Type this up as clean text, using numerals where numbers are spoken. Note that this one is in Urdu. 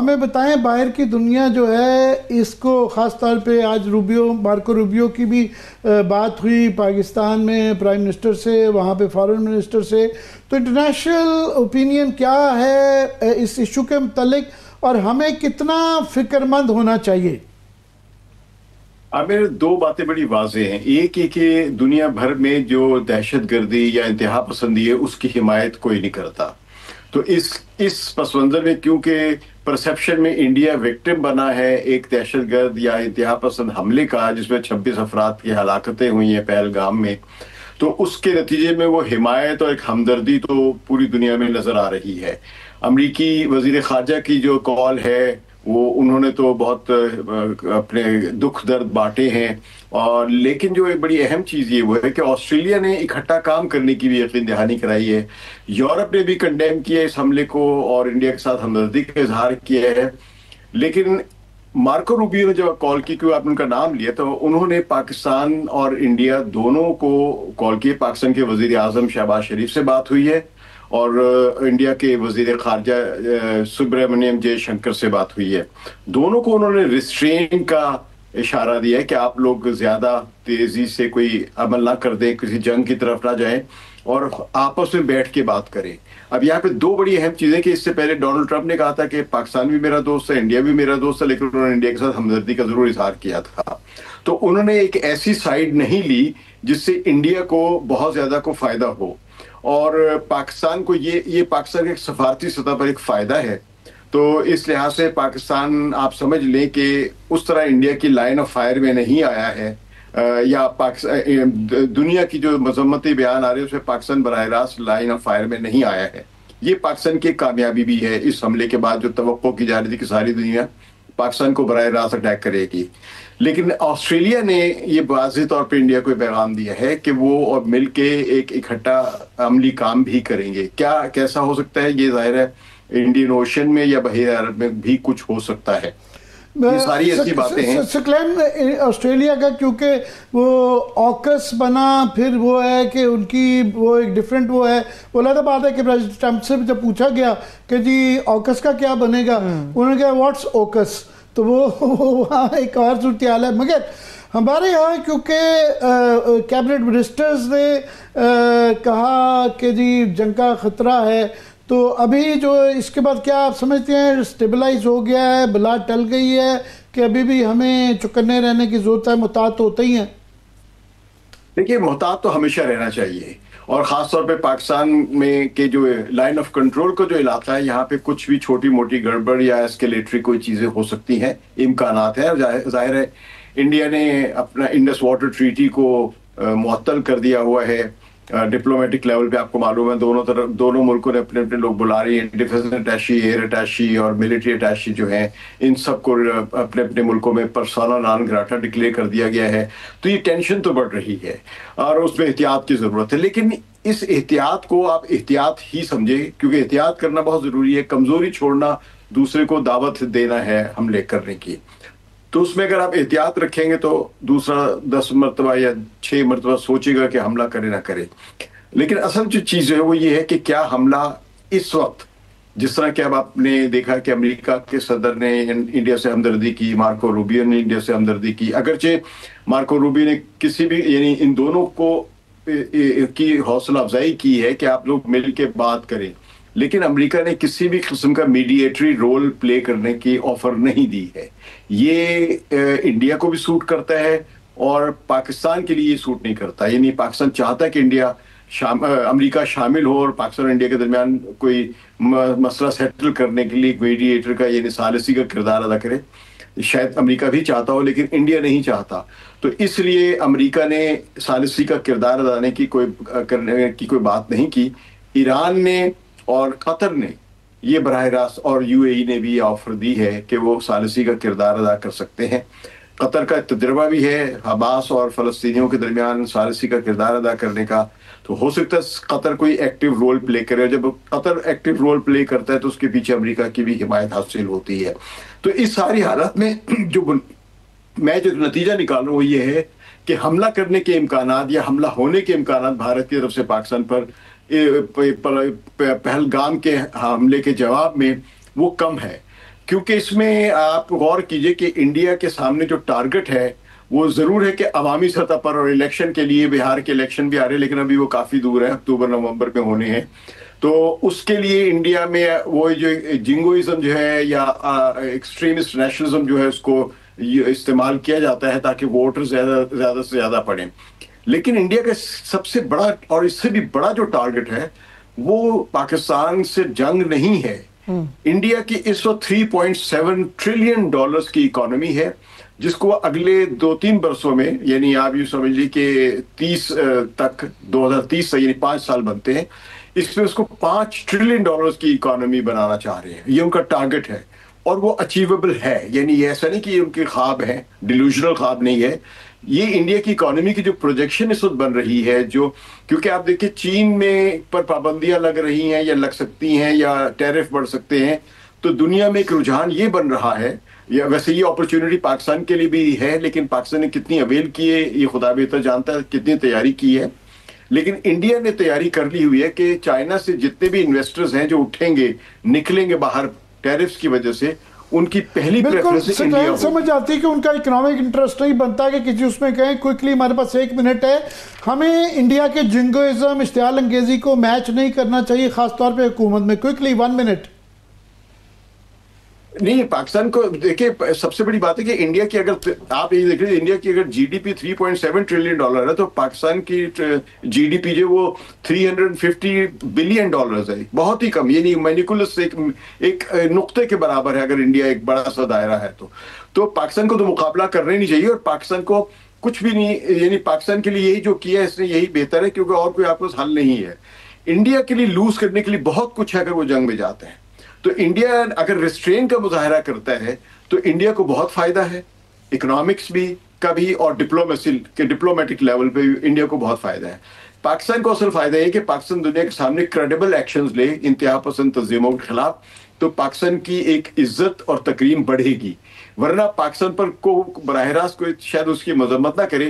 ہمیں بتائیں باہر کی دنیا جو ہے اس کو خاص طور پہ آج مارکو روبیو کی بھی بات ہوئی پاکستان میں پرائم منسٹر سے، وہاں پہ فارن منسٹر سے، تو انٹرنیشنل اوپینین کیا ہے اس ایشو کے متعلق اور ہمیں کتنا فکر مند ہونا چاہیے؟ میرے دو باتیں بڑی واضح ہیں۔ ایک یہ کہ دنیا بھر میں جو دہشت گردی یا انتہا پسندی ہے اس کی حمایت کوئی نہیں کرتا، تو اس پس منظر میں کیونکہ پرسیپشن میں انڈیا وکٹم بنا ہے ایک دہشت گرد یا انتہا پسند حملے کا جس میں 26 افراد کی ہلاکتیں ہوئی ہیں پہلگام میں، تو اس کے نتیجے میں وہ حمایت اور ایک ہمدردی تو پوری دنیا میں نظر آ رہی ہے۔ امریکی وزیر خارجہ کی جو کال ہے وہ انہوں نے تو بہت اپنے دکھ درد بانٹے ہیں، اور لیکن جو ایک بڑی اہم چیز یہ وہ ہے کہ آسٹریلیا نے اکٹھا کام کرنے کی بھی یقین دہانی کرائی ہے، یورپ نے بھی کنڈیم کیا اس حملے کو اور انڈیا کے ساتھ ہمدردی کا اظہار کیا ہے۔ لیکن مارکو روبیو نے جب کال کی، کیوں آپ نے ان کا نام لیا، تو انہوں نے پاکستان اور انڈیا دونوں کو کال کی۔ پاکستان کے وزیر اعظم شہباز شریف سے بات ہوئی ہے اور انڈیا کے وزیر خارجہ سبرامنیم جے شنکر سے بات ہوئی ہے۔ دونوں کو انہوں نے ریسٹرین کا اشارہ دیا ہے کہ آپ لوگ زیادہ تیزی سے کوئی عمل نہ کر دیں، کسی جنگ کی طرف نہ جائیں اور آپس میں بیٹھ کے بات کریں۔ اب یہاں پہ دو بڑی اہم چیزیں کہ اس سے پہلے ڈونلڈ ٹرمپ نے کہا تھا کہ پاکستان بھی میرا دوست ہے، انڈیا بھی میرا دوست ہے، لیکن انہوں نے انڈیا کے ساتھ ہمدردی کا ضرور اظہار کیا تھا، تو انہوں نے ایک ایسی سائیڈ نہیں لی جس سے انڈیا کو بہت زیادہ کو فائدہ ہو، اور پاکستان کو یہ پاکستان کے سفارتی سطح پر ایک فائدہ ہے۔ تو اس لحاظ سے پاکستان آپ سمجھ لیں کہ اس طرح انڈیا کی لائن آف فائر میں نہیں آیا ہے، یا دنیا کی جو مذمتی بیان آ رہے ہیں اس میں پاکستان براہ راست لائن آف فائر میں نہیں آیا ہے۔ یہ پاکستان کی کامیابی بھی ہے اس حملے کے بعد، جو توقع کی جا رہی تھی کہ ساری دنیا پاکستان کو براہ راست اٹیک کرے گی۔ لیکن آسٹریلیا نے یہ واضح طور پہ انڈیا کو پیغام دیا ہے کہ وہ اور مل کے ایک اکٹھا عملی کام بھی کریں گے۔ کیسا ہو سکتا ہے؟ یہ ظاہر ہے انڈین اوشن میں یا بحیرہ عرب میں بھی کچھ ہو سکتا ہے۔ یہ ساری ایسی باتیں ہیں۔ سکلین آسٹریلیا کا کیونکہ وہ آکس بنا، پھر وہ ہے کہ ان کی وہ ایک ڈیفرنٹ وہ ہے، وہ علیحدہ بات ہے کہ پریزیڈنٹ ٹرمپ سے جب پوچھا گیا کہ جی آکس کا کیا بنے گا، انہوں نے کہا واٹس اوکس، تو وہ وہاں ایک اور صورتحال ہے۔ مگر ہمارے یہاں کیونکہ کیبنٹ منسٹرز نے کہا کہ جی جنگ کا خطرہ ہے، تو ابھی جو اس کے بعد کیا آپ سمجھتے ہیں اسٹیبلائز ہو گیا ہے، بلا ٹل گئی ہے کہ ابھی بھی ہمیں چکنے رہنے کی ضرورت ہے، محتاط ہوتے ہی ہیں؟ دیکھیے، محتاط تو ہمیشہ رہنا چاہیے، اور خاص طور پہ پاکستان میں کہ جو لائن آف کنٹرول کا جو علاقہ ہے، یہاں پہ کچھ بھی چھوٹی موٹی گڑبڑ یا اسکیلیٹری کوئی چیزیں ہو سکتی ہیں، امکانات ہیں۔ ظاہر ہے انڈیا نے اپنا انڈس واٹر ٹریٹی کو معطل کر دیا ہوا ہے ڈپلومیٹک لیول پہ۔ آپ کو معلوم ہے دونوں ملکوں نے اپنے اپنے لوگ بلا رہی ہیں، ڈیفنس اٹیشی، ایئر اٹیشی اور ملٹری اٹیشی جو ہیں، ان سب کو اپنے اپنے ملکوں میں پرسونا نان گراٹا ڈکلیئر کر دیا گیا ہے۔ تو یہ ٹینشن تو بڑھ رہی ہے اور اس میں احتیاط کی ضرورت ہے، لیکن اس احتیاط کو آپ احتیاط ہی سمجھیں، کیونکہ احتیاط کرنا بہت ضروری ہے۔ کمزوری چھوڑنا دوسرے کو دعوت دینا ہے حملے کرنے کی، تو اس میں اگر آپ احتیاط رکھیں گے تو دوسرا 10 مرتبہ یا 6 مرتبہ سوچے گا کہ حملہ کرے نہ کرے۔ لیکن اصل جو چیز ہے وہ یہ ہے کہ کیا حملہ اس وقت، جس طرح کہ اب آپ نے دیکھا کہ امریکہ کے صدر نے انڈیا سے ہمدردی کی، مارکو روبیو نے انڈیا سے ہمدردی کی، اگرچہ مارکو روبیو نے کسی بھی یعنی ان دونوں کو کی حوصلہ افزائی کی ہے کہ آپ لوگ مل کے بات کریں، لیکن امریکہ نے کسی بھی قسم کا میڈیٹری رول پلے کرنے کی آفر نہیں دی ہے۔ یہ انڈیا کو بھی سوٹ کرتا ہے اور پاکستان کے لیے یہ سوٹ نہیں کرتا، یعنی پاکستان چاہتا ہے کہ امریکہ شامل ہو اور پاکستان اور انڈیا کے درمیان کوئی مسئلہ سیٹل کرنے کے لیے ایک میڈیٹر کا یعنی ثالثی کا کردار ادا کرے۔ شاید امریکہ بھی چاہتا ہو لیکن انڈیا نہیں چاہتا، تو اس لیے امریکہ نے ثالثی کا کردار ادا کرنے کی کوئی بات نہیں کی۔ ایران نے اور قطر نے یہ براہ راست، اور یو اے ای نے بھی آفر دی ہے کہ وہ ثالثی کا کردار ادا کر سکتے ہیں۔ قطر کا تجربہ بھی ہے حماس اور فلسطینیوں کے درمیان ثالثی کا کردار ادا کرنے کا، تو ہو سکتا ہے قطر کوئی ایکٹیو رول پلے کرے، اور جب قطر ایکٹیو رول پلے کرتا ہے تو اس کے پیچھے امریکہ کی بھی حمایت حاصل ہوتی ہے۔ تو اس ساری حالت میں میں جو نتیجہ نکال رہا ہوں وہ یہ ہے کہ حملہ کرنے کے امکانات یا حملہ ہونے کے امکانات بھارت کی طرف سے پاکستان پر پہلگام کے حملے کے جواب میں وہ کم ہے، کیونکہ اس میں آپ غور کیجئے کہ انڈیا کے سامنے جو ٹارگٹ ہے وہ ضرور ہے کہ عوامی سطح پر، اور الیکشن کے لیے بہار کے الیکشن بھی آ رہے ہیں لیکن ابھی وہ کافی دور ہے، اکتوبر نومبر میں ہونے ہیں، تو اس کے لیے انڈیا میں وہ جو جنگوئزم جو ہے یا ایکسٹریمسٹ نیشنلزم جو ہے اس کو استعمال کیا جاتا ہے تاکہ ووٹر زیادہ سے زیادہ پڑیں. لیکن انڈیا کا سب سے بڑا اور اس سے بھی بڑا جو ٹارگٹ ہے وہ پاکستان سے جنگ نہیں ہے. انڈیا کی اس وقت $3.7 ٹریلین کی اکانومی ہے، جس کو اگلے 2-3 برسوں میں، یعنی آپ یوں سمجھ لیجیے کہ 2030 تک یعنی 5 سال بنتے ہیں، اس میں اس کو $5 ٹریلین کی اکانومی بنانا چاہ رہے ہیں. یہ ان کا ٹارگٹ ہے اور وہ اچیویبل ہے. یعنی یہ ایسا نہیں کہ یہ ان کے خواب ہیں، ڈیلوژنل خواب نہیں ہے. یہ انڈیا کی اکانومی کی جو پروجیکشن اس وقت بن رہی ہے، جو کیونکہ آپ دیکھیں چین میں پر پابندیاں لگ رہی ہیں یا لگ سکتی ہیں یا ٹیرف بڑھ سکتے ہیں، تو دنیا میں ایک رجحان یہ بن رہا ہے. یا ویسے یہ اپرچونٹی پاکستان کے لیے بھی ہے، لیکن پاکستان نے کتنی اویل کی ہے یہ خدا بہتر جانتا ہے، کتنی تیاری کی ہے. لیکن انڈیا نے تیاری کر لی ہوئی ہے کہ چائنا سے جتنے بھی انویسٹرز ہیں جو اٹھیں گے، نکلیں گے باہر ٹیرفز کی وجہ سے، ان کی پہلی پریفرنس انڈیا ہو. سمجھ آتی ہے کہ ان کا اکنامک انٹرسٹ نہیں بنتا کہ کسی اس میں کہیں. کوئکلی ہمارے پاس 1 منٹ ہے. ہمیں انڈیا کے جنگوئزم، اشتعال انگیزی کو میچ نہیں کرنا چاہیے، خاص طور پہ حکومت میں. Quickly 1 minute. نہیں، پاکستان کو دیکھیں، سب سے بڑی بات ہے کہ انڈیا کی اگر آپ یہ دیکھ رہے ہیں، انڈیا کی اگر جی ڈی پی $3.7 ٹریلین ہے تو پاکستان کی جی ڈی پی جو وہ $350 بلین ہے. بہت ہی کم، یعنی مینیکولس ایک نقطے کے برابر ہے اگر انڈیا ایک بڑا سا دائرہ ہے تو پاکستان کو تو مقابلہ کرنا ہی نہیں چاہیے. اور پاکستان کو کچھ بھی نہیں، یعنی پاکستان کے لیے یہی جو کیا ہے اس نے یہی بہتر ہے، کیونکہ اور کوئی آپ کو حل نہیں ہے. انڈیا کے لیے لوز کرنے کے لیے بہت کچھ ہے اگر وہ جنگ میں جاتے ہیں. تو انڈیا اگر ریسٹرین کا مظاہرہ کرتا ہے تو انڈیا کو بہت فائدہ ہے، اکنامکس بھی کا بھی، اور ڈپلومیسی کے ڈپلومیٹک لیول پہ بھی انڈیا کو بہت فائدہ ہے. پاکستان کو اصل فائدہ ہے کہ پاکستان دنیا کے سامنے کریڈیبل ایکشنز لے انتہا پسند تنظیموں کے خلاف، تو پاکستان کی ایک عزت اور تکریم بڑھے گی. ورنہ پاکستان پر کو براہ راست کوئی شاید اس کی مذمت نہ کرے